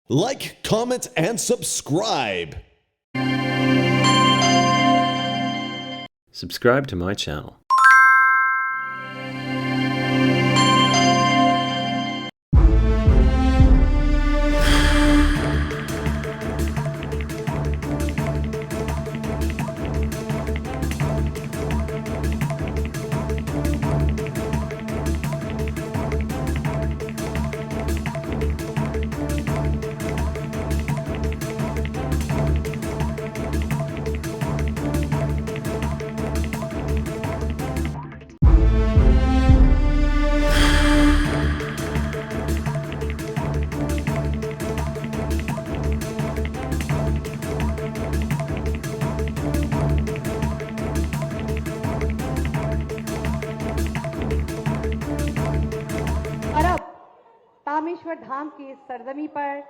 Like, comment, and subscribe. Subscribe to my channel. और अब तामेश्वर धाम की सरजमी पर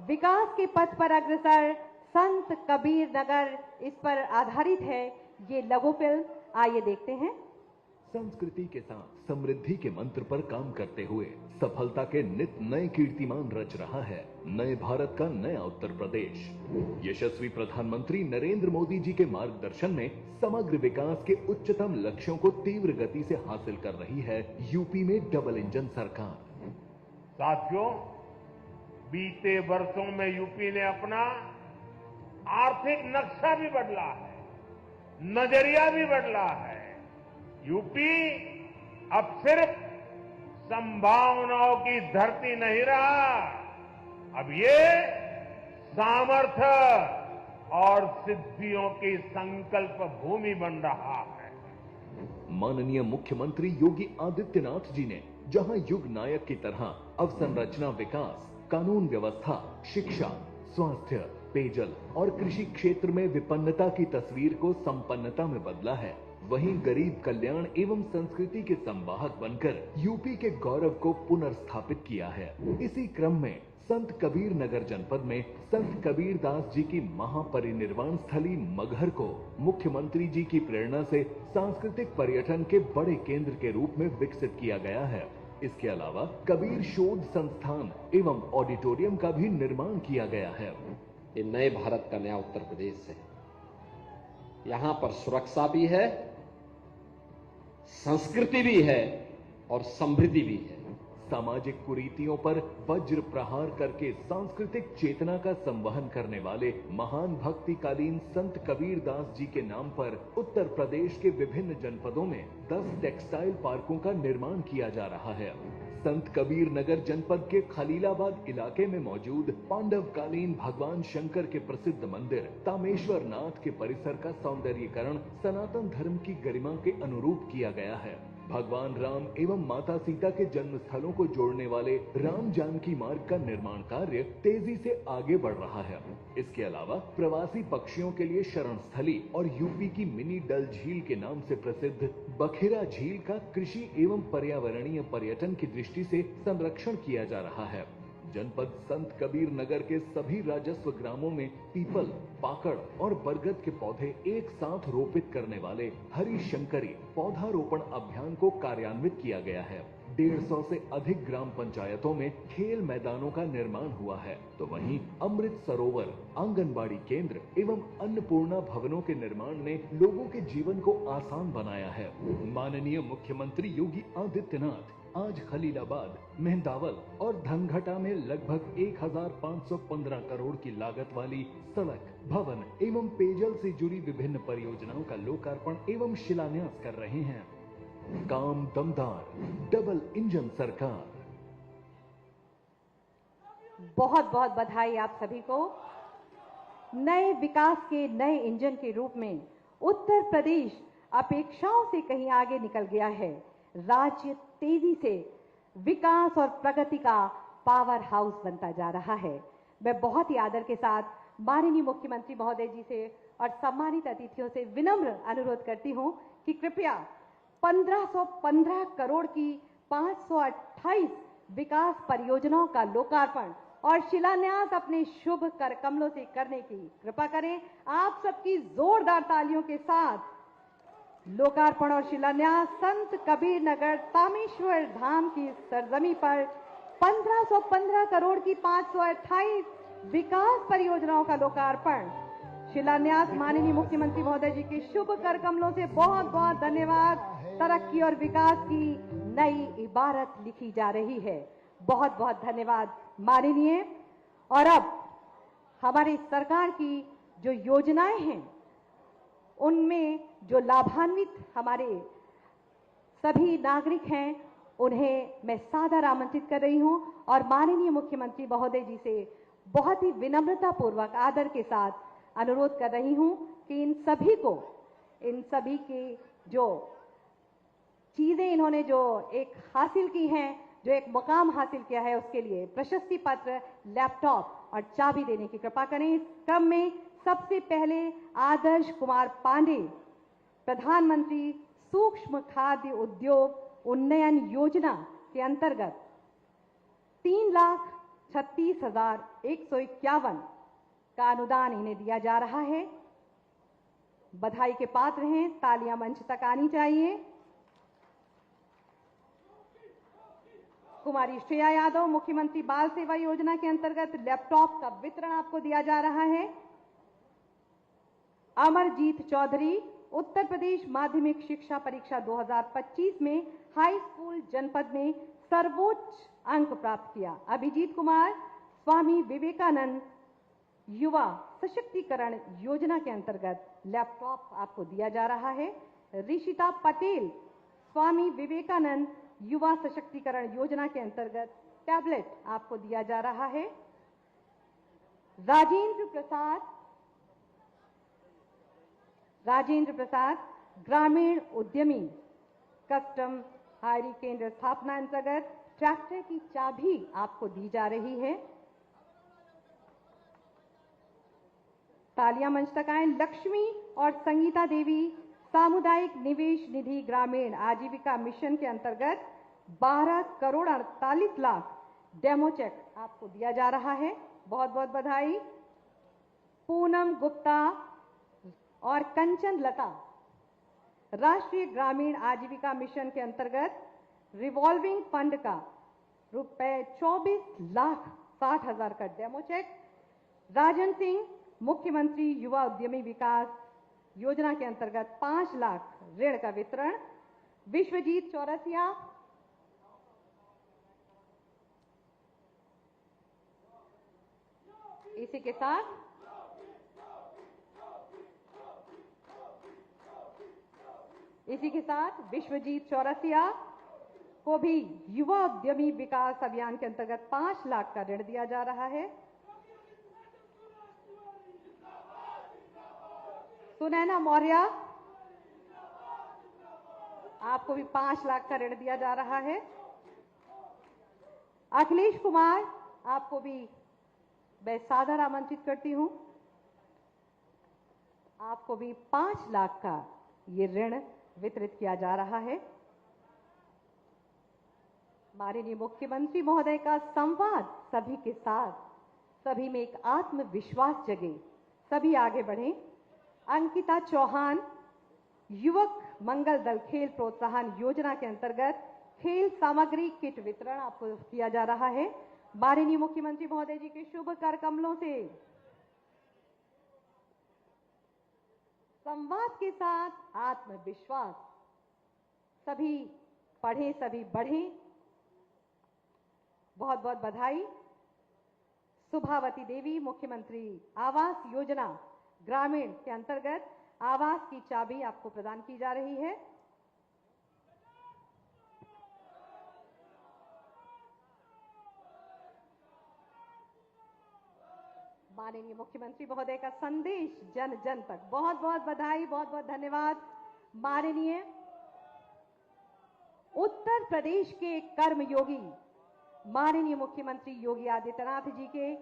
विकास के पथ पर अग्रसर संत कबीर नगर इस पर आधारित है ये लघु फिल्म। आइए देखते हैं। संस्कृति के साथ समृद्धि के मंत्र पर काम करते हुए सफलता के नित नए कीर्तिमान रच रहा है नए भारत का नया उत्तर प्रदेश। यशस्वी प्रधानमंत्री नरेंद्र मोदी जी के मार्गदर्शन में समग्र विकास के उच्चतम लक्ष्यों को तीव्र गति से हासिल कर रही है यूपी में डबल इंजन सरकार। साथियों, बीते वर्षों में यूपी ने अपना आर्थिक नक्शा भी बदला है, नजरिया भी बदला है। यूपी अब सिर्फ संभावनाओं की धरती नहीं रहा, अब ये सामर्थ्य और सिद्धियों की संकल्प भूमि बन रहा है। माननीय मुख्यमंत्री योगी आदित्यनाथ जी ने जहां युग नायक की तरह अवसंरचना विकास, कानून व्यवस्था, शिक्षा, स्वास्थ्य, पेयजल और कृषि क्षेत्र में विपन्नता की तस्वीर को संपन्नता में बदला है, वहीं गरीब कल्याण एवं संस्कृति के संवाहक बनकर यूपी के गौरव को पुनर्स्थापित किया है। इसी क्रम में संत कबीर नगर जनपद में संत कबीर दास जी की महापरिनिर्वाण स्थली मगहर को मुख्यमंत्री जी की प्रेरणा से सांस्कृतिक पर्यटन के बड़े केंद्र के रूप में विकसित किया गया है। इसके अलावा कबीर शोध संस्थान एवं ऑडिटोरियम का भी निर्माण किया गया है। ये नए भारत का नया उत्तर प्रदेश है। यहां पर सुरक्षा भी है, संस्कृति भी है और समृद्धि भी है। सामाजिक कुरीतियों पर वज्र प्रहार करके सांस्कृतिक चेतना का संवहन करने वाले महान भक्तिकालीन संत कबीर दास जी के नाम पर उत्तर प्रदेश के विभिन्न जनपदों में 10 टेक्सटाइल पार्कों का निर्माण किया जा रहा है। संत कबीर नगर जनपद के खलीलाबाद इलाके में मौजूद पांडवकालीन भगवान शंकर के प्रसिद्ध मंदिर तामेश्वर नाथ के परिसर का सौंदर्यीकरण सनातन धर्म की गरिमा के अनुरूप किया गया है। भगवान राम एवं माता सीता के जन्म स्थलों को जोड़ने वाले राम जानकी मार्ग का निर्माण कार्य तेजी से आगे बढ़ रहा है। इसके अलावा प्रवासी पक्षियों के लिए शरण स्थली और यूपी की मिनी डल झील के नाम से प्रसिद्ध बखेरा झील का कृषि एवं पर्यावरणीय पर्यटन की दृष्टि से संरक्षण किया जा रहा है। जनपद संत कबीर नगर के सभी राजस्व ग्रामों में पीपल, पाकड़ और बरगद के पौधे एक साथ रोपित करने वाले हरि शंकरी पौधारोपण अभियान को कार्यान्वित किया गया है। 150 से अधिक ग्राम पंचायतों में खेल मैदानों का निर्माण हुआ है, तो वहीं अमृत सरोवर, आंगनबाड़ी केंद्र एवं अन्नपूर्णा भवनों के निर्माण ने लोगों के जीवन को आसान बनाया है। माननीय मुख्यमंत्री योगी आदित्यनाथ आज खलीलाबाद, मेहंदावल और धनघटा में लगभग 1515 करोड़ की लागत वाली सड़क, भवन एवं पेयजल से जुड़ी विभिन्न परियोजनाओं का लोकार्पण एवं शिलान्यास कर रहे हैं। काम दमदार, डबल इंजन सरकार। बहुत बहुत बधाई आप सभी को। नए विकास के नए इंजन के रूप में उत्तर प्रदेश अपेक्षाओं से कहीं आगे निकल गया है। राज्य तेजी से विकास और प्रगति का पावर हाउस बनता जा रहा है। मैं बहुत ही आदर के साथ माननीय मुख्यमंत्री महोदय जी से और सम्मानित अतिथियों से विनम्र अनुरोध करती हूं कि कृपया 1515 करोड़ की 528 विकास परियोजनाओं का लोकार्पण और शिलान्यास अपने शुभ कर कमलों से करने की कृपा करें। आप सबकी जोरदार तालियों के साथ लोकार्पण और शिलान्यास संत कबीर नगर तामेश्वर धाम की सरजमी पर 1515 करोड़ की 528 विकास परियोजनाओं का लोकार्पण, शिलान्यास माननीय मुख्यमंत्री महोदय जी के शुभ कर कमलों से बहुत बहुत धन्यवाद। तरक्की और विकास की नई इबारत लिखी जा रही है। बहुत बहुत धन्यवाद माननीय। और अब हमारी सरकार की जो योजनाएं हैं उनमें जो लाभान्वित हमारे सभी नागरिक हैं उन्हें मैं सादर आमंत्रित कर रही हूं और माननीय मुख्यमंत्री महोदय जी से बहुत ही विनम्रता पूर्वक आदर के साथ अनुरोध कर रही हूं कि इन सभी के जो चीजें इन्होंने जो एक हासिल की हैं, जो एक मुकाम हासिल किया है, उसके लिए प्रशस्ति पत्र, लैपटॉप और चाबी देने की कृपा करें। इस क्रम में सबसे पहले आदर्श कुमार पांडे, प्रधानमंत्री सूक्ष्म खाद्य उद्योग उन्नयन योजना के अंतर्गत 3,36,151 का अनुदान इन्हें दिया जा रहा है। बधाई के पात्र हैं, तालियां मंच तक आनी चाहिए। कुमारी श्रेया यादव, मुख्यमंत्री बाल सेवा योजना के अंतर्गत लैपटॉप का वितरण आपको दिया जा रहा है। अमरजीत चौधरी, उत्तर प्रदेश माध्यमिक शिक्षा परीक्षा 2025 में हाई स्कूल जनपद में सर्वोच्च अंक प्राप्त किया। अभिजीत कुमार, स्वामी विवेकानंद युवा सशक्तिकरण योजना के अंतर्गत लैपटॉप आपको दिया जा रहा है। ऋषिता पटेल, स्वामी विवेकानंद युवा सशक्तिकरण योजना के अंतर्गत टैबलेट आपको दिया जा रहा है। राजेंद्र प्रसाद, ग्रामीण उद्यमी कस्टम हायरी केंद्र स्थापना अंतर्गत ट्रैक्टर की चाबी आपको दी जा रही है। तालियां मंच तक आए। लक्ष्मी और संगीता देवी, सामुदायिक निवेश निधि ग्रामीण आजीविका मिशन के अंतर्गत 12 करोड़ 48 लाख डेमो चेक आपको दिया जा रहा है। बहुत बहुत बधाई। पूनम गुप्ता और कंचन लता, राष्ट्रीय ग्रामीण आजीविका मिशन के अंतर्गत रिवॉल्विंग फंड का रुपए 24,60,000 का डेमो चेक। राजन सिंह, मुख्यमंत्री युवा उद्यमी विकास योजना के अंतर्गत 5 लाख ऋण का वितरण। विश्वजीत चौरसिया, इसी के साथ विश्वजीत चौरसिया को भी युवा उद्यमी विकास अभियान के अंतर्गत 5 लाख का ऋण दिया जा रहा है। सुनैना मौर्य, आपको भी 5 लाख का ऋण दिया जा रहा है। अखिलेश कुमार, आपको भी मैं सादर आमंत्रित करती हूं। आपको भी 5 लाख का ये ऋण वितरित किया जा रहा है। माननीय मुख्यमंत्री महोदय का संवाद सभी के साथ, सभी में एक आत्मविश्वास जगे, सभी आगे बढ़ें। अंकिता चौहान, युवक मंगल दल खेल प्रोत्साहन योजना के अंतर्गत खेल सामग्री किट वितरण आपको किया जा रहा है। माननीय मुख्यमंत्री महोदय जी के शुभ कर कमलों से संवाद के साथ आत्मविश्वास, सभी पढ़ें सभी बढ़ें। बहुत बहुत बधाई। सुभावती देवी, मुख्यमंत्री आवास योजना ग्रामीण के अंतर्गत आवास की चाबी आपको प्रदान की जा रही है। माननीय मुख्यमंत्री महोदय का संदेश जन जन तक। बहुत बहुत बधाई, बहुत बहुत धन्यवाद। माननीय उत्तर प्रदेश के कर्मयोगी माननीय मुख्यमंत्री योगी आदित्यनाथ जी के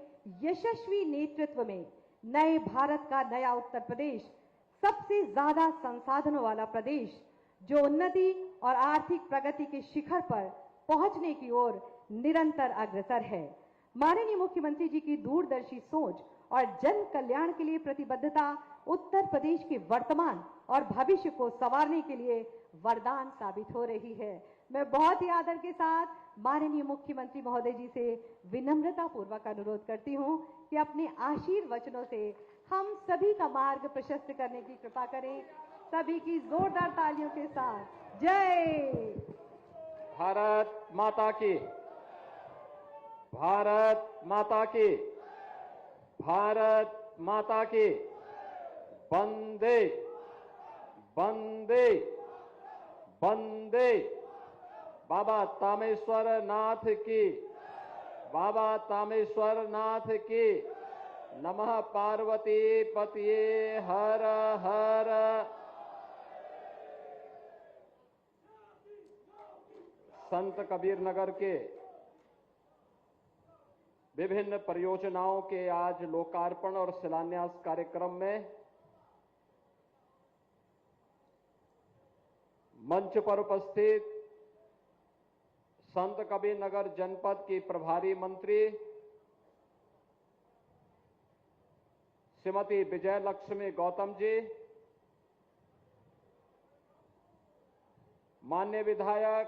यशस्वी नेतृत्व में नए भारत का नया उत्तर प्रदेश, सबसे ज्यादा संसाधनों वाला प्रदेश, जो उन्नति और आर्थिक प्रगति के शिखर पर पहुंचने की ओर निरंतर अग्रसर है। माननीय मुख्यमंत्री जी की दूरदर्शी सोच और जन कल्याण के लिए प्रतिबद्धता उत्तर प्रदेश के वर्तमान और भविष्य को संवारने के लिए वरदान साबित हो रही है। मैं बहुत ही आदर के साथ माननीय मुख्यमंत्री महोदय जी से विनम्रता पूर्वक अनुरोध करती हूं कि अपने आशीर्वचनों से हम सभी का मार्ग प्रशस्त करने की कृपा करें। सभी की जोरदार तालियों के साथ जय भारत माता की, भारत माता की, भारत माता की, वंदे वंदे वंदे। बाबा तामेश्वर नाथ की, बाबा तामेश्वर नाथ की। नमः पार्वती पतिये हर हर। संत कबीर नगर के विभिन्न परियोजनाओं के आज लोकार्पण और शिलान्यास कार्यक्रम में मंच पर उपस्थित संत कबीर नगर जनपद की प्रभारी मंत्री श्रीमती विजय लक्ष्मी गौतम जी, माननीय विधायक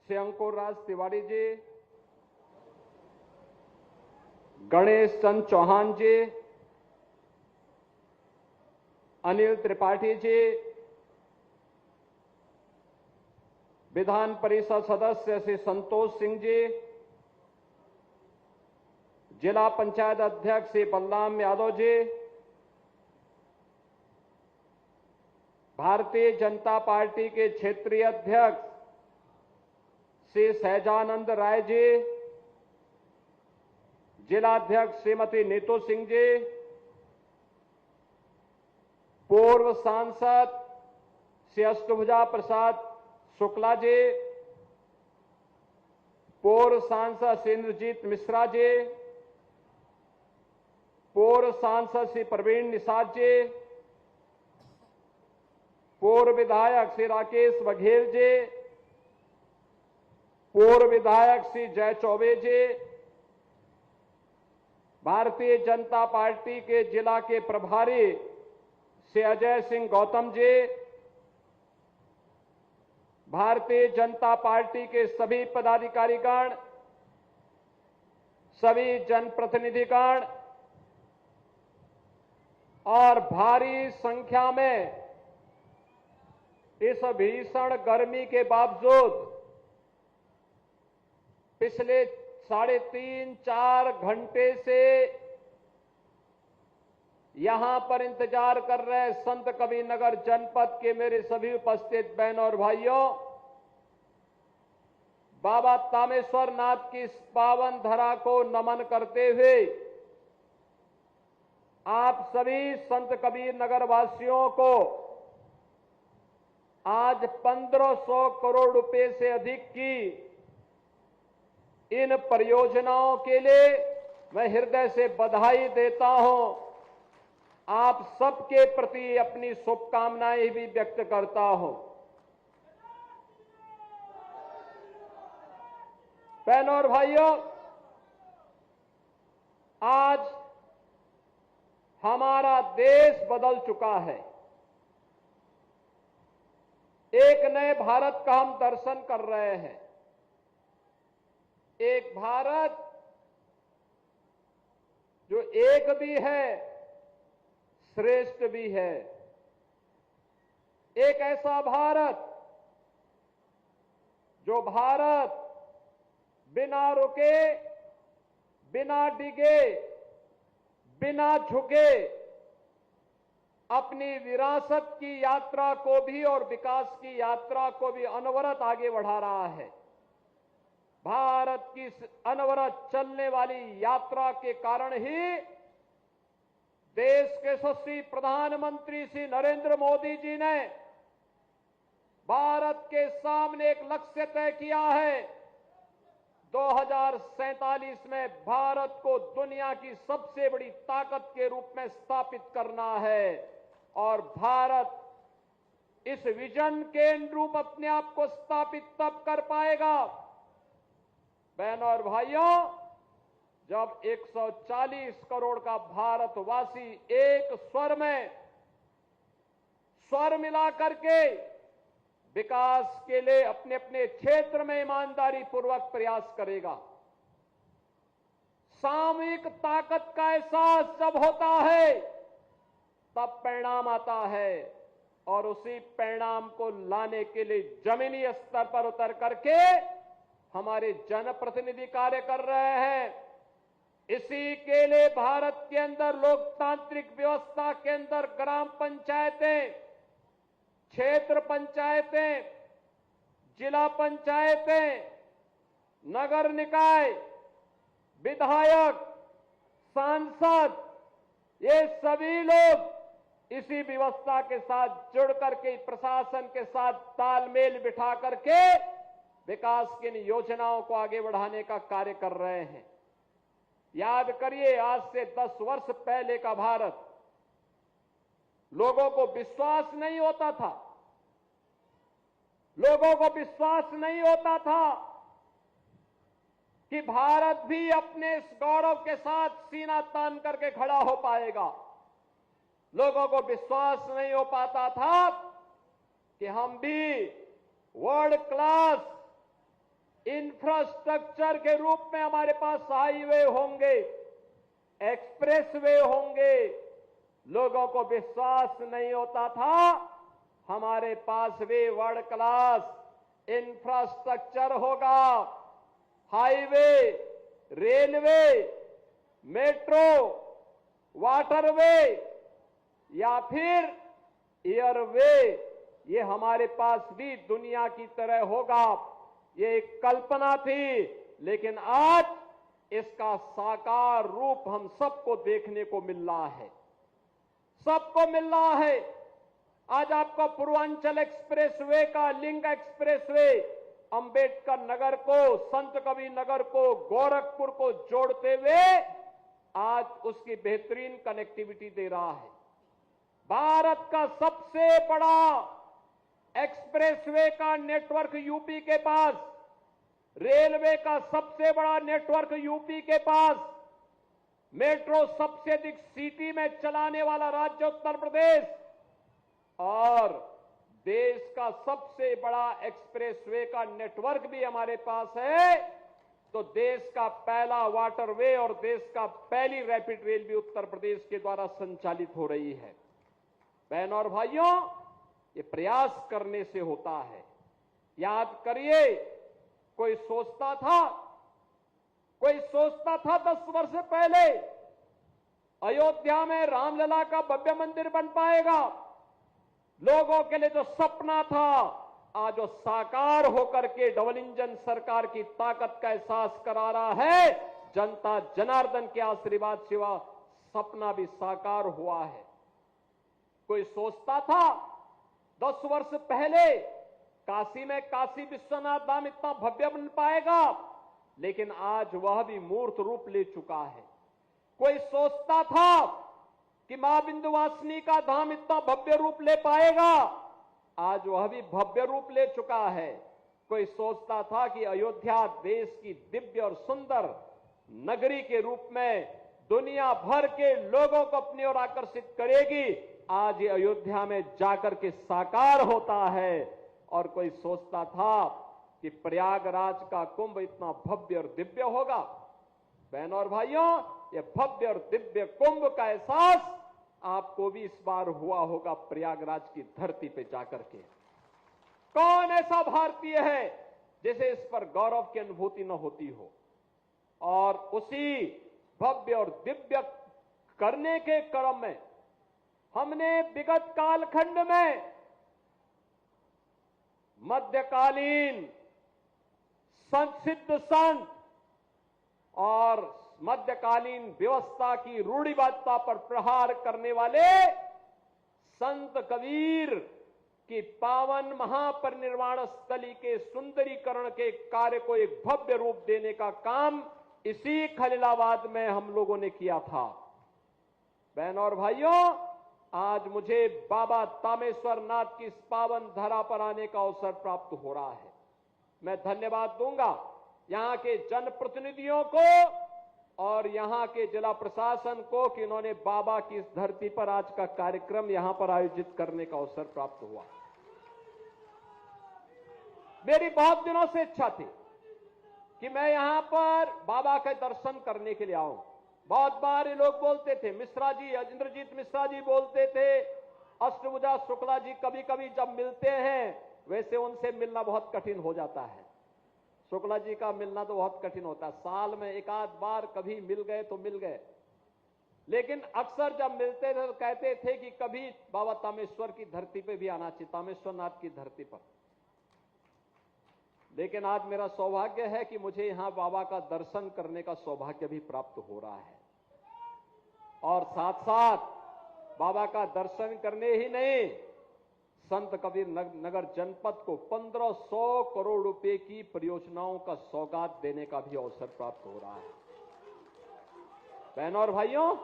श्री अंकुर राज तिवारी जी, गणेश चंद चौहान जी, अनिल त्रिपाठी जी, विधान परिषद सदस्य श्री संतोष सिंह जी, जिला पंचायत अध्यक्ष श्री बलराम यादव जी, भारतीय जनता पार्टी के क्षेत्रीय अध्यक्ष श्री सहजानंद राय जी, जिलाध्यक्ष श्रीमती नीतू सिंह जी, पूर्व सांसद श्री अष्टभुजा प्रसाद शुक्ला जी, पूर्व सांसद श्री इंद्रजीत मिश्रा जी, पूर्व सांसद श्री प्रवीण निषाद जी, पूर्व विधायक श्री राकेश बघेल जी, पूर्व विधायक श्री जय चौबे जी, भारतीय जनता पार्टी के जिला के प्रभारी श्री अजय सिंह गौतम जी, भारतीय जनता पार्टी के सभी पदाधिकारीगण, सभी जनप्रतिनिधिगण और भारी संख्या में इस भीषण गर्मी के बावजूद पिछले 3.5-4 घंटे से यहां पर इंतजार कर रहे संत कबीर नगर जनपद के मेरे सभी उपस्थित बहनों और भाइयों, बाबा तामेश्वर नाथ की इस पावन धरा को नमन करते हुए आप सभी संत कबीर नगर वासियों को आज 1500 करोड़ रुपए से अधिक की इन परियोजनाओं के लिए मैं हृदय से बधाई देता हूं। आप सबके प्रति अपनी शुभकामनाएं भी व्यक्त करता हूं। बहनों और भाइयों, आज हमारा देश बदल चुका है। एक नए भारत का हम दर्शन कर रहे हैं। एक भारत जो एक भी है, श्रेष्ठ भी है। एक ऐसा भारत जो भारत बिना रुके, बिना डिगे, बिना झुके अपनी विरासत की यात्रा को भी और विकास की यात्रा को भी अनवरत आगे बढ़ा रहा है। भारत की अनवरत चलने वाली यात्रा के कारण ही देश के यशस्वी प्रधानमंत्री श्री नरेंद्र मोदी जी ने भारत के सामने एक लक्ष्य तय किया है। 2047 में भारत को दुनिया की सबसे बड़ी ताकत के रूप में स्थापित करना है और भारत इस विजन के अनुरूप अपने आप को स्थापित तब कर पाएगा, बहनों और भाइयों, जब 140 करोड़ का भारतवासी एक स्वर में स्वर मिला करके विकास के लिए अपने अपने क्षेत्र में ईमानदारी पूर्वक प्रयास करेगा। सामूहिक ताकत का एहसास जब होता है तब परिणाम आता है, और उसी परिणाम को लाने के लिए जमीनी स्तर पर उतर करके हमारे जनप्रतिनिधि कार्य कर रहे हैं। इसी के लिए भारत के अंदर लोकतांत्रिक व्यवस्था के अंदर ग्राम पंचायतें, क्षेत्र पंचायतें, जिला पंचायतें, नगर निकाय, विधायक, सांसद, ये सभी लोग इसी व्यवस्था के साथ जुड़ करके प्रशासन के साथ तालमेल बिठा करके विकास की इन योजनाओं को आगे बढ़ाने का कार्य कर रहे हैं। याद करिए, आज से 10 वर्ष पहले का भारत, लोगों को विश्वास नहीं होता था, लोगों को विश्वास नहीं होता था कि भारत भी अपने इस गौरव के साथ सीना तान करके खड़ा हो पाएगा। लोगों को विश्वास नहीं हो पाता था कि हम भी वर्ल्ड क्लास इंफ्रास्ट्रक्चर के रूप में हमारे पास हाईवे होंगे, एक्सप्रेसवे होंगे। लोगों को विश्वास नहीं होता था हमारे पास भी वर्ल्ड क्लास इंफ्रास्ट्रक्चर होगा, हाईवे, रेलवे, मेट्रो, वाटरवे या फिर एयरवे, ये हमारे पास भी दुनिया की तरह होगा। ये एक कल्पना थी, लेकिन आज इसका साकार रूप हम सबको देखने को मिल रहा है, सबको मिल रहा है। आज आपका पूर्वांचल एक्सप्रेसवे का लिंक एक्सप्रेसवे अंबेडकर नगर को, संत कबीर नगर को, गोरखपुर को जोड़ते हुए आज उसकी बेहतरीन कनेक्टिविटी दे रहा है। भारत का सबसे बड़ा एक्सप्रेसवे का नेटवर्क यूपी के पास, रेलवे का सबसे बड़ा नेटवर्क यूपी के पास, मेट्रो सबसे अधिक सिटी में चलाने वाला राज्य उत्तर प्रदेश, और देश का सबसे बड़ा एक्सप्रेसवे का नेटवर्क भी हमारे पास है। तो देश का पहला वाटरवे और देश का पहली रैपिड रेल भी उत्तर प्रदेश के द्वारा संचालित हो रही है। बहनों और भाइयों, ये प्रयास करने से होता है। याद करिए, कोई सोचता था 10 वर्ष पहले अयोध्या में रामलला का भव्य मंदिर बन पाएगा। लोगों के लिए जो सपना था आज वो साकार होकर के डबल इंजन सरकार की ताकत का एहसास करा रहा है। जनता जनार्दन के आशीर्वाद से वह सपना भी साकार हुआ है। कोई सोचता था 10 वर्ष पहले काशी में काशी विश्वनाथ धाम इतना भव्य बन पाएगा, लेकिन आज वह भी मूर्त रूप ले चुका है। कोई सोचता था कि मां विंध्यवासिनी का धाम इतना भव्य रूप ले पाएगा, आज वह भी भव्य रूप ले चुका है। कोई सोचता था कि अयोध्या देश की दिव्य और सुंदर नगरी के रूप में दुनिया भर के लोगों को अपनी ओर आकर्षित करेगी, आज ये अयोध्या में जाकर के साकार होता है। और कोई सोचता था कि प्रयागराज का कुंभ इतना भव्य और दिव्य होगा। बहनों और भाइयों, ये भव्य और दिव्य कुंभ का एहसास आपको भी इस बार हुआ होगा प्रयागराज की धरती पे जाकर के। कौन ऐसा भारतीय है जिसे इस पर गौरव की अनुभूति न होती हो। और उसी भव्य और दिव्य करने के क्रम में हमने विगत कालखंड में मध्यकालीन सिद्ध संत और मध्यकालीन व्यवस्था की रूढ़िवादिता पर प्रहार करने वाले संत कबीर की पावन महापरिनिर्वाण स्थली के सुंदरीकरण के कार्य को एक भव्य रूप देने का काम इसी खलीलाबाद में हम लोगों ने किया था। बहनों और भाइयों, आज मुझे बाबा तामेश्वर नाथ की इस पावन धरा पर आने का अवसर प्राप्त हो रहा है। मैं धन्यवाद दूंगा यहां के जनप्रतिनिधियों को और यहां के जिला प्रशासन को कि इन्होंने बाबा की इस धरती पर आज का कार्यक्रम यहां पर आयोजित करने का अवसर प्राप्त हुआ। मेरी बहुत दिनों से इच्छा थी कि मैं यहां पर बाबा के दर्शन करने के लिए आऊं। बहुत बार ये लोग बोलते थे, मिश्रा जी, इंद्रजीत मिश्रा जी बोलते थे, अष्टभुजा शुक्ला जी कभी कभी जब मिलते हैं, वैसे उनसे मिलना बहुत कठिन हो जाता है। शुक्ला जी का मिलना तो बहुत कठिन होता है, साल में एक आध बार कभी मिल गए तो मिल गए, लेकिन अक्सर जब मिलते थे तो कहते थे कि कभी बाबा तामेश्वर की धरती पे भी आना चाहिए, तामेश्वर नाथ की धरती पर। लेकिन आज मेरा सौभाग्य है कि मुझे यहां बाबा का दर्शन करने का सौभाग्य भी प्राप्त हो रहा है, और साथ साथ बाबा का दर्शन करने ही नहीं, संत कबीर नगर जनपद को 1500 करोड़ रुपए की परियोजनाओं का सौगात देने का भी अवसर प्राप्त हो रहा है। बहनों और भाइयों,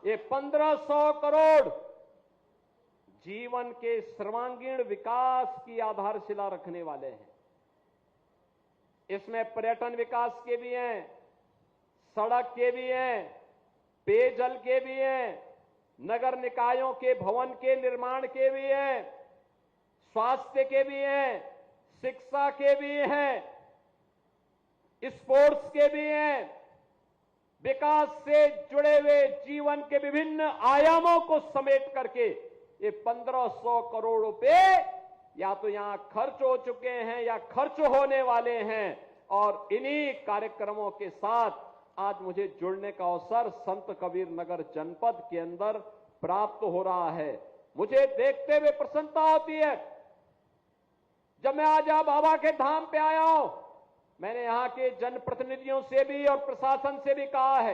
ये 1500 करोड़ जीवन के सर्वांगीण विकास की आधारशिला रखने वाले हैं। इसमें पर्यटन विकास के भी हैं, सड़क के भी हैं, पेयजल के भी हैं, नगर निकायों के भवन के निर्माण के भी हैं, स्वास्थ्य के भी हैं, शिक्षा के भी हैं, स्पोर्ट्स के भी हैं। विकास से जुड़े हुए जीवन के विभिन्न आयामों को समेट करके ये 1500 करोड़ रुपए या तो यहां खर्च हो चुके हैं या खर्च होने वाले हैं, और इन्हीं कार्यक्रमों के साथ आज मुझे जुड़ने का अवसर संत कबीर नगर जनपद के अंदर प्राप्त हो रहा है। मुझे देखते हुए प्रसन्नता होती है। जब मैं आज यहां बाबा के धाम पे आया हूं, मैंने यहां के जनप्रतिनिधियों से भी और प्रशासन से भी कहा है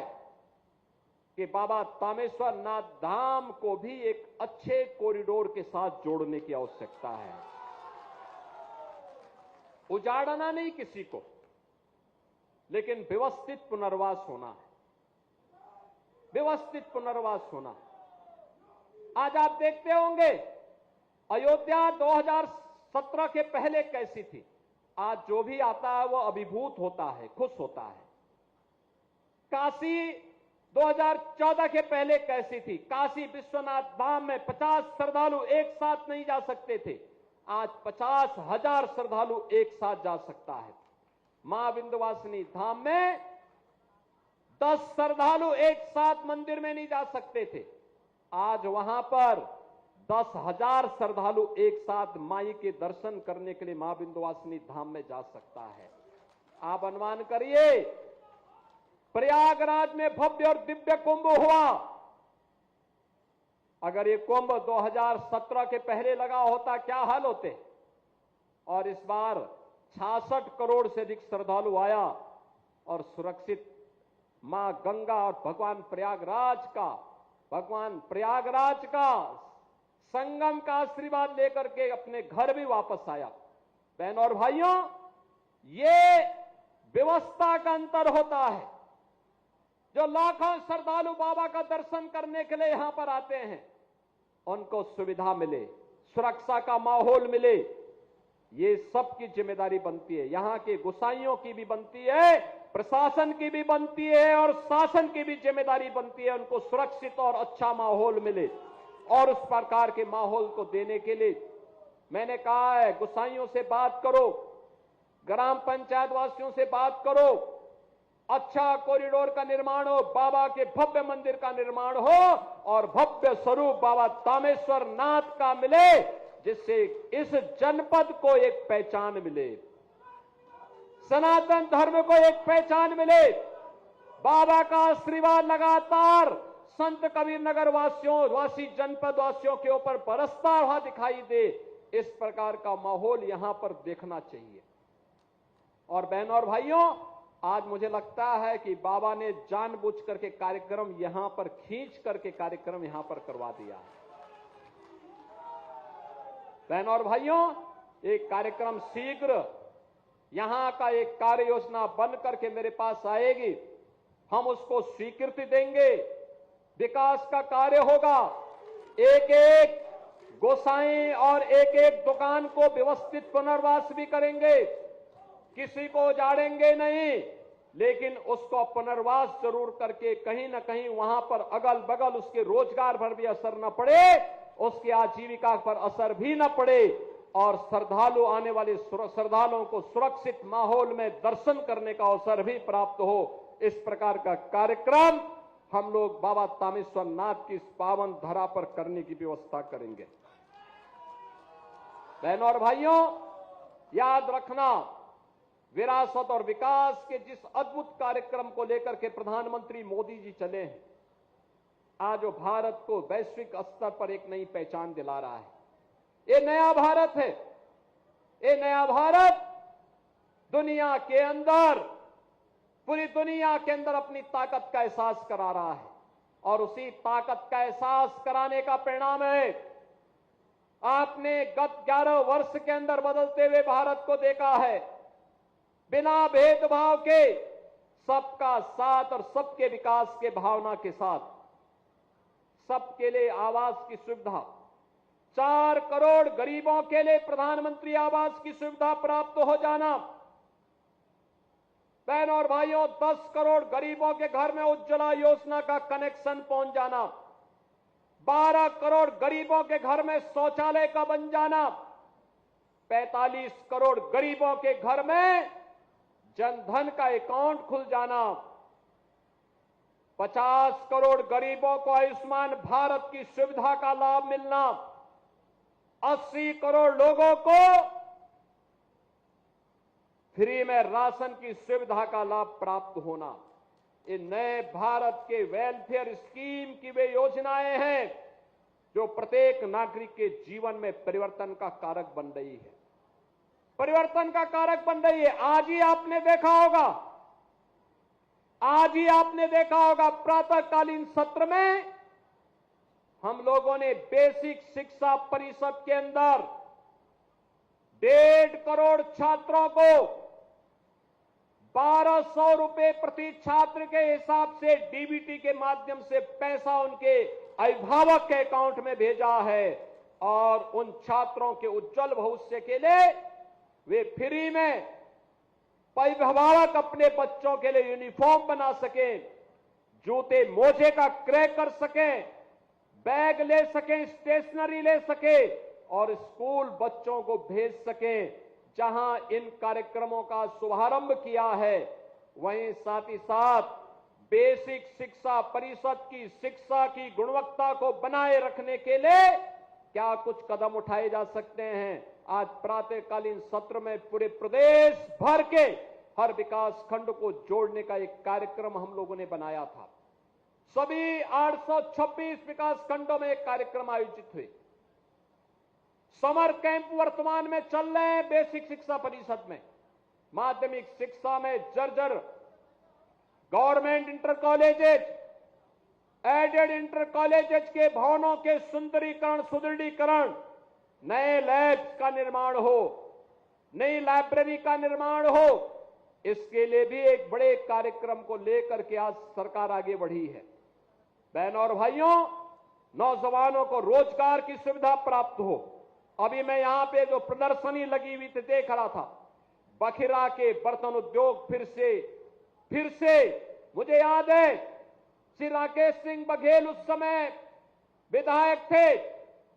कि बाबा तामेश्वर नाथ धाम को भी एक अच्छे कॉरिडोर के साथ जोड़ने की आवश्यकता है। उजाड़ना नहीं किसी को, लेकिन व्यवस्थित पुनर्वास होना है, व्यवस्थित पुनर्वास होना। आज आप देखते होंगे अयोध्या 2017 के पहले कैसी थी, आज जो भी आता है वो अभिभूत होता है, खुश होता है। काशी 2014 के पहले कैसी थी, काशी विश्वनाथ धाम में 50 श्रद्धालु एक साथ नहीं जा सकते थे, आज 50,000 श्रद्धालु एक साथ जा सकता है। मां विंध्यवासिनी धाम में 10 श्रद्धालु एक साथ मंदिर में नहीं जा सकते थे, आज वहां पर 10,000 श्रद्धालु एक साथ माई के दर्शन करने के लिए मां विंध्यवासिनी धाम में जा सकता है। आप अनुमान करिए, प्रयागराज में भव्य और दिव्य कुंभ हुआ, अगर ये कुंभ 2017 के पहले लगा होता क्या हाल होते। और इस बार 66 करोड़ से अधिक श्रद्धालु आया और सुरक्षित मां गंगा और भगवान प्रयागराज का संगम का आशीर्वाद लेकर के अपने घर भी वापस आया। बहनों और भाइयों, ये व्यवस्था का अंतर होता है। जो लाखों श्रद्धालु बाबा का दर्शन करने के लिए यहां पर आते हैं, उनको सुविधा मिले, सुरक्षा का माहौल मिले, ये सबकी जिम्मेदारी बनती है। यहां के गोसाइयों की भी बनती है, प्रशासन की भी बनती है, और शासन की भी जिम्मेदारी बनती है उनको सुरक्षित और अच्छा माहौल मिले। और उस प्रकार के माहौल को देने के लिए मैंने कहा है, गोसाइयों से बात करो, ग्राम पंचायत वासियों से बात करो, अच्छा कॉरिडोर का निर्माण हो, बाबा के भव्य मंदिर का निर्माण हो, और भव्य स्वरूप बाबा तामेश्वर नाथ का मिले, जिससे इस जनपद को एक पहचान मिले, सनातन धर्म को एक पहचान मिले। बाबा का आशीर्वाद लगातार संत कबीर नगर वासी जनपद वासियों के ऊपर बरसता हुआ दिखाई दे, इस प्रकार का माहौल यहां पर देखना चाहिए। और बहनों और भाइयों, आज मुझे लगता है कि बाबा ने जानबूझ करके कार्यक्रम यहां पर खींच करके कार्यक्रम यहां पर करवा दिया है। बहनों और भाइयों, एक कार्यक्रम शीघ्र यहां का एक कार्य योजना बन करके मेरे पास आएगी, हम उसको स्वीकृति देंगे, विकास का कार्य होगा, एक एक गोसाई और एक एक दुकान को व्यवस्थित पुनर्वास भी करेंगे, किसी को उजाड़ेंगे नहीं, लेकिन उसको पुनर्वास जरूर करके कहीं ना कहीं वहां पर अगल बगल उसके रोजगार पर भी असर न पड़े, उसकी आजीविका पर असर भी न पड़े, और श्रद्धालुओं को सुरक्षित माहौल में दर्शन करने का अवसर भी प्राप्त हो, इस प्रकार का कार्यक्रम हम लोग बाबा तामेश्वर नाथ की इस पावन धरा पर करने की व्यवस्था करेंगे। बहनों और भाइयों, याद रखना, विरासत और विकास के जिस अद्भुत कार्यक्रम को लेकर के प्रधानमंत्री मोदी जी चले हैं, आज वो भारत को वैश्विक स्तर पर एक नई पहचान दिला रहा है। ये नया भारत है। ये नया भारत दुनिया के अंदर, पूरी दुनिया के अंदर अपनी ताकत का एहसास करा रहा है और उसी ताकत का एहसास कराने का परिणाम है आपने गत 11 वर्ष के अंदर बदलते हुए भारत को देखा है। बिना भेदभाव के सबका साथ और सबके विकास के भावना के साथ सबके लिए आवास की सुविधा, 4 करोड़ गरीबों के लिए प्रधानमंत्री आवास की सुविधा प्राप्त हो जाना, बहनों और भाइयों 10 करोड़ गरीबों के घर में उज्ज्वला योजना का कनेक्शन पहुंच जाना, 12 करोड़ गरीबों के घर में शौचालय का बन जाना, 45 करोड़ गरीबों के घर में जनधन का अकाउंट खुल जाना, 50 करोड़ गरीबों को आयुष्मान भारत की सुविधा का लाभ मिलना, 80 करोड़ लोगों को फ्री में राशन की सुविधा का लाभ प्राप्त होना। ये नए भारत के वेलफेयर स्कीम की वे योजनाएं हैं जो प्रत्येक नागरिक के जीवन में परिवर्तन का कारक बन रही है, परिवर्तन का कारक बन रही है। आज ही आपने देखा होगा प्रातःकालीन सत्र में हम लोगों ने बेसिक शिक्षा परिषद के अंदर 1.5 करोड़ छात्रों को 1200 रुपए प्रति छात्र के हिसाब से डीबीटी के माध्यम से पैसा उनके अभिभावक के अकाउंट में भेजा है और उन छात्रों के उज्जवल भविष्य के लिए वे फ्री में अभिभावक अपने बच्चों के लिए यूनिफॉर्म बना सकें, जूते मोजे का क्रय कर सकें, बैग ले सकें, स्टेशनरी ले सकें और स्कूल बच्चों को भेज सकें। जहां इन कार्यक्रमों का शुभारंभ किया है, वहीं साथ ही साथ बेसिक शिक्षा परिषद की शिक्षा की गुणवत्ता को बनाए रखने के लिए क्या कुछ कदम उठाए जा सकते हैं। आज प्रातःकालीन सत्र में पूरे प्रदेश भर के हर विकास खंड को जोड़ने का एक कार्यक्रम हम लोगों ने बनाया था। सभी 826 विकास खंडों में एक कार्यक्रम आयोजित हुए। समर कैंप वर्तमान में चल रहे हैं बेसिक शिक्षा परिषद में। माध्यमिक शिक्षा में जर्जर government inter colleges, aided inter colleges के भवनों के सुंदरीकरण, सुदृढ़ीकरण, नए लैब्स का निर्माण हो, नई लाइब्रेरी का निर्माण हो, इसके लिए भी एक बड़े कार्यक्रम को लेकर के आज सरकार आगे बढ़ी है। बहनों और भाइयों, नौजवानों को रोजगार की सुविधा प्राप्त हो। अभी मैं यहां पे जो प्रदर्शनी लगी हुई थी देख रहा था, बखिरा के बर्तन उद्योग फिर से मुझे याद है श्री राकेश सिंह बघेल उस समय विधायक थे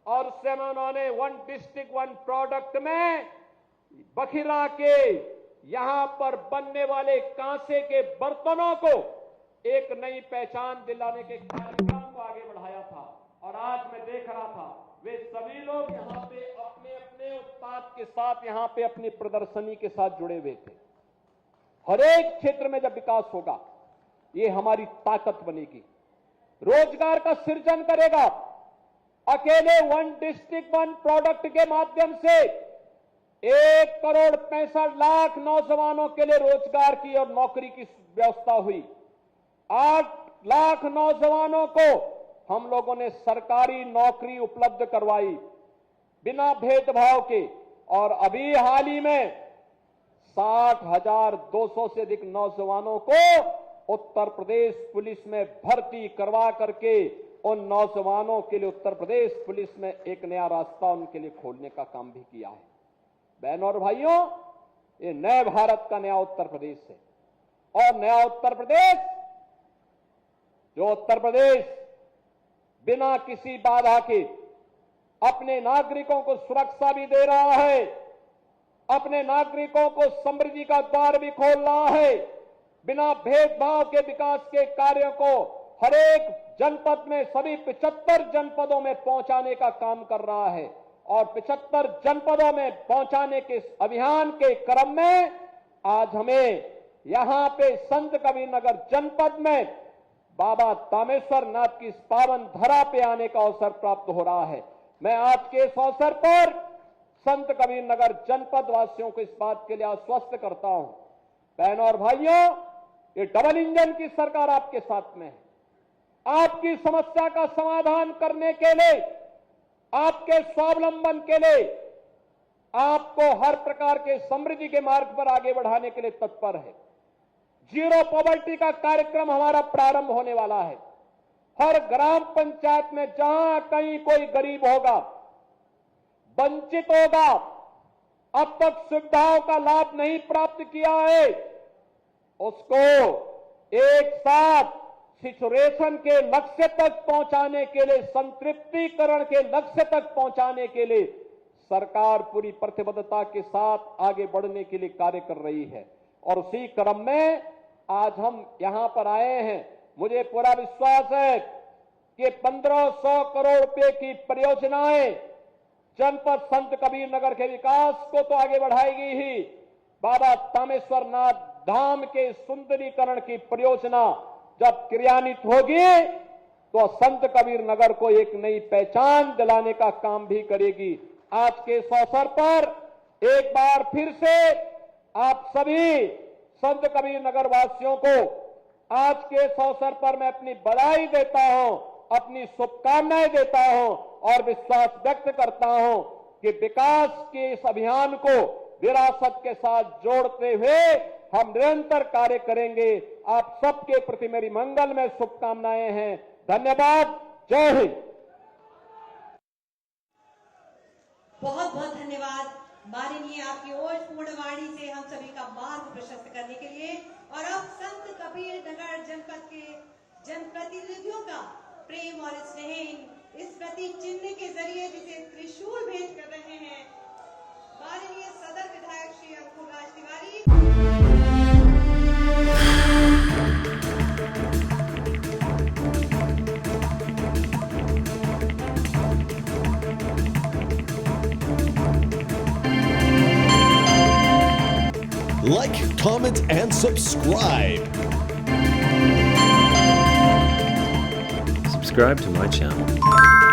और उस समय उन्होंने 1 डिस्ट्रिक्ट 1 प्रोडक्ट में बखिरा के यहां पर बनने वाले कांसे के बर्तनों को एक नई पहचान दिलाने के कार्यक्रम को आगे बढ़ाया था। और आज मैं देख रहा था वे सभी लोग यहां पे अपने अपने उत्पाद के साथ यहां पे अपनी प्रदर्शनी के साथ जुड़े हुए थे। हर एक क्षेत्र में जब विकास होगा, ये हमारी ताकत बनेगी, रोजगार का सृजन करेगा। अकेले 1 डिस्ट्रिक्ट 1 प्रोडक्ट के माध्यम से 1 करोड़ 65 लाख नौजवानों के लिए रोजगार की और नौकरी की व्यवस्था हुई। 8 लाख नौजवानों को हम लोगों ने सरकारी नौकरी उपलब्ध करवाई बिना भेदभाव के। और अभी हाल ही में 60,200 से अधिक नौजवानों को उत्तर प्रदेश पुलिस में भर्ती करवा करके उन नौजवानों के लिए उत्तर प्रदेश पुलिस में एक नया रास्ता उनके लिए खोलने का काम भी किया है। बहनों और भाइयों, ये नए भारत का नया उत्तर प्रदेश है। और नया उत्तर प्रदेश, जो उत्तर प्रदेश बिना किसी बाधा के अपने नागरिकों को सुरक्षा भी दे रहा है, अपने नागरिकों को समृद्धि का द्वार भी खोल रहा है, बिना भेदभाव के विकास के कार्यों को हर एक जनपद में सभी 75 जनपदों में पहुंचाने का काम कर रहा है। और 75 जनपदों में पहुंचाने के इस अभियान के क्रम में आज हमें यहां पे संत कबीरनगर जनपद में बाबा तामेश्वर नाथ की इस पावन धरा पे आने का अवसर प्राप्त हो रहा है। मैं आज के इस अवसर पर संत कबीरनगर जनपद वासियों को इस बात के लिए आश्वस्त करता हूं, बहनों और भाइयों, ये डबल इंजन की सरकार आपके साथ में है। आपकी समस्या का समाधान करने के लिए, आपके स्वावलंबन के लिए, आपको हर प्रकार के समृद्धि के मार्ग पर आगे बढ़ाने के लिए तत्पर है। जीरो पॉवर्टी का कार्यक्रम हमारा प्रारंभ होने वाला है। हर ग्राम पंचायत में जहां कहीं कोई गरीब होगा, वंचित होगा, अब तक सुविधाओं का लाभ नहीं प्राप्त किया है, उसको एक साथ सिचुएशन के लक्ष्य तक पहुंचाने के लिए, संतृप्तिकरण के लक्ष्य तक पहुंचाने के लिए सरकार पूरी प्रतिबद्धता के साथ आगे बढ़ने के लिए कार्य कर रही है। और उसी क्रम में आज हम यहां पर आए हैं। मुझे पूरा विश्वास है कि 1500 करोड़ रुपए की परियोजनाएं जनपद संत कबीरनगर के विकास को तो आगे बढ़ाएगी ही, बाबा तामेश्वर नाथ धाम के सुंदरीकरण की परियोजना जब क्रियान्वित होगी तो संत कबीरनगर को एक नई पहचान दिलाने का काम भी करेगी। आज के इस अवसर पर एक बार फिर से आप सभी संत कबीरनगर वासियों को आज के इस अवसर पर मैं अपनी बधाई देता हूं, अपनी शुभकामनाएं देता हूं और विश्वास व्यक्त करता हूं कि विकास के इस अभियान को विरासत के साथ जोड़ते हुए हम निरंतर कार्य करेंगे। आप सबके प्रति मेरी मंगल में शुभकामनाएं हैं। धन्यवाद। जय हिंद। बहुत बहुत धन्यवाद माननीय, आपकी ओजपूर्ण वाणी से हम सभी का मार्ग प्रशस्त करने के लिए। और अब संत कबीरनगर जनपद के जनप्रतिनिधियों का प्रेम और स्नेह इस प्रतीक चिन्ह के जरिए जिसे त्रिशूल भेंट कर रहे हैं माननीय सदर विधायक श्री अंकुर Raj Tiwari. Like, comment, and subscribe. Subscribe to my channel.